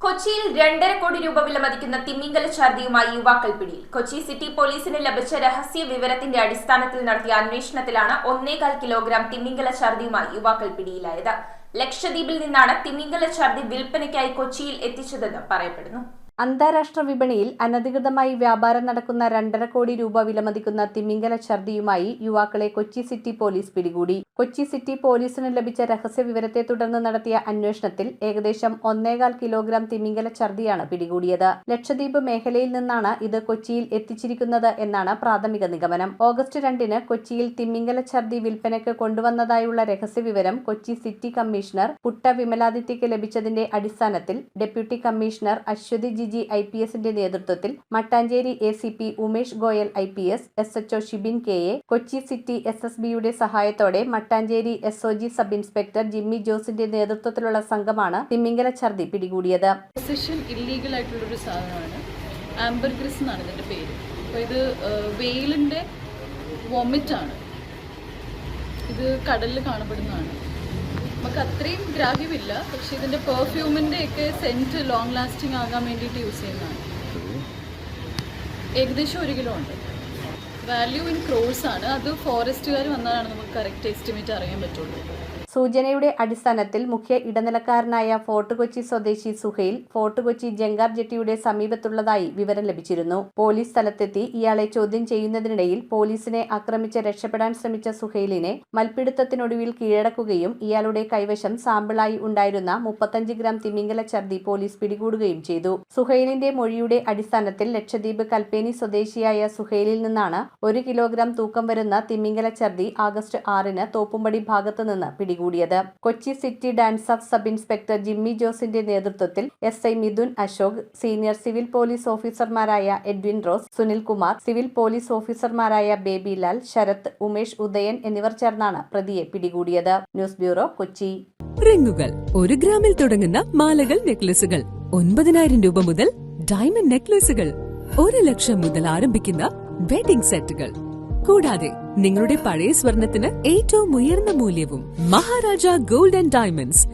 കൊച്ചിയിൽ 2.5 കോടി രൂപ വിലമതിക്കുന്ന തിമിംഗല ഛർദിയുമായി യുവാക്കൾ പിടിയിൽ. കൊച്ചി സിറ്റി പോലീസിന് ലഭിച്ച രഹസ്യ വിവരത്തിന്റെ അടിസ്ഥാനത്തിൽ നടത്തിയ അന്വേഷണത്തിലാണ് 1.25 കിലോഗ്രാം തിമിംഗല ഛർദിയുമായി യുവാക്കൾ പിടിയിലായത്. ലക്ഷദ്വീപിൽ നിന്നാണ് തിമിംഗല ഛർദി വിൽപ്പനയ്ക്കായി കൊച്ചിയിൽ എത്തിച്ചതെന്ന് പറയപ്പെടുന്നു. അന്താരാഷ്ട്ര വിപണിയിൽ അനധികൃതമായി വ്യാപാരം നടക്കുന്ന 2.5 കോടി രൂപ വിലമതിക്കുന്ന തിമിംഗല ഛർദിയുമായി യുവാക്കളെ കൊച്ചി സിറ്റി പോലീസ് പിടികൂടി. കൊച്ചി സിറ്റി പോലീസിന് ലഭിച്ച രഹസ്യ വിവരത്തെ തുടർന്ന് നടത്തിയ അന്വേഷണത്തിൽ ഏകദേശം 1.25 കിലോഗ്രാം തിമിംഗല ഛർദിയാണ് പിടികൂടിയത്. ലക്ഷദ്വീപ് മേഖലയിൽ നിന്നാണ് ഇത് കൊച്ചിയിൽ എത്തിച്ചിരിക്കുന്നത് എന്നാണ് പ്രാഥമിക നിഗമനം. ഓഗസ്റ്റ് 2-ന് കൊച്ചിയിൽ തിമിംഗല ഛർദി വിൽപ്പനയ്ക്ക് കൊണ്ടുവന്നതായുള്ള രഹസ്യ വിവരം കൊച്ചി സിറ്റി കമ്മീഷണർ പുട്ട വിമലാദിത്യയ്ക്ക് ലഭിച്ചതിന്റെ അടിസ്ഥാനത്തിൽ ഡെപ്യൂട്ടി കമ്മീഷണർ അശ്വതി IPSന്റെ നേതൃത്വത്തിൽ Mattancherry ACP Umesh Goyal IPS, SHO Shibin KA, Kochi city SSBയുടെ സഹായത്തോടെ Mattancherry SOG sub inspector Jimmy ജോസിന്റെ നേതൃത്വത്തിലുള്ള സംഘമാണ് തിമിംഗല ഛർദി പിടികൂടിയത്. ഇല്ലീഗൽ ആയിട്ടുള്ള ഒരു സാധനമാണ്. ആംബർഗ്രിസ് എന്നാണ് ഇതിന്റെ പേര്. അപ്പോൾ ഇത് വെയിലിന്റെ വൊമിറ്റ് ആണ്. ഇത് കടലിൽ കാണപ്പെടുന്നതാണ്. നമുക്ക് അത്രയും ഗ്രാഹ്യമില്ല, പക്ഷെ ഇതിന്റെ പെർഫ്യൂമിന്റെ ഒക്കെ സെന്റ് ലോങ് ലാസ്റ്റിംഗ് ആകാൻ വേണ്ടിയിട്ട് യൂസ് ചെയ്യുന്നതാണ്. ഏകദേശം 1 കിലോ ഉണ്ട്. വാല്യൂ ഇൻ ക്രോഴ്സ് ആണ്. അത് ഫോറസ്റ്റുകാർ വന്നാലാണ് നമുക്ക് കറക്റ്റ് എസ്റ്റിമേറ്റ് അറിയാൻ പറ്റുള്ളൂ. സൂചനയുടെ അടിസ്ഥാനത്തിൽ മുഖ്യ ഇടനിലക്കാരനായ ഫോർട്ട് കൊച്ചി സ്വദേശി സുഹൈൽ ഫോർട്ട് കൊച്ചി ജങ്കാർ ജെട്ടിയുടെ സമീപത്തുള്ളതായി വിവരം ലഭിച്ചിരുന്നു. പോലീസ് സ്ഥലത്തെത്തി ഇയാളെ ചോദ്യം ചെയ്യുന്നതിനിടയിൽ പോലീസിനെ ആക്രമിച്ച് രക്ഷപ്പെടാൻ ശ്രമിച്ച സുഹൈലിനെ മൽപ്പിടുത്തത്തിനൊടുവിൽ കീഴടക്കുകയും ഇയാളുടെ കൈവശം സാമ്പിളായി ഉണ്ടായിരുന്ന 35 ഗ്രാം തിമിംഗല ഛർദി പോലീസ് പിടികൂടുകയും ചെയ്തു. സുഹൈലിന്റെ മൊഴിയുടെ അടിസ്ഥാനത്തിൽ ലക്ഷദ്വീപ് കൽപ്പേനി സ്വദേശിയായ സുഹൈലിൽ നിന്നാണ് 1 കിലോഗ്രാം തൂക്കം വരുന്ന തിമിംഗല ഛർദി ആഗസ്റ്റ് 6-ന് തോപ്പുംപടി ഭാഗത്തു നിന്ന് പിടികൂടിയത്. Kochi city DANSAF sub inspector Jimmy ജോസിന്റെ നേതൃത്വത്തിൽ SI Mithun Ashok, senior civil police ഓഫീസർമാരായ Edwin Rose, Sunil Kumar, civil police ഓഫീസർമാരായ ബേബി ലാൽ, ശരത്, ഉമേഷ് ഉദയൻ എന്നിവർ ചേർന്നാണ് പ്രതിയെ പിടികൂടിയത്. News bureau, Kochi. റിങ്ങുകൾ 1 ഗ്രാമിൽ തുടങ്ങുന്ന മാലകൾ, നെക്ലസുകൾ 9,000 രൂപ മുതൽ ഡയമണ്ട് നെക്ലസുകൾ 1 ലക്ഷം മുതൽ ആരംഭിക്കുന്ന വെഡിംഗ് സെറ്റുകൾ, കൂടാതെ നിങ്ങളുടെ പഴയ സ്വർണത്തിന് ഏറ്റവും ഉയർന്ന മൂല്യവും മഹാരാജ ഗോൾഡ് ആൻഡ് ഡയമണ്ട്സ്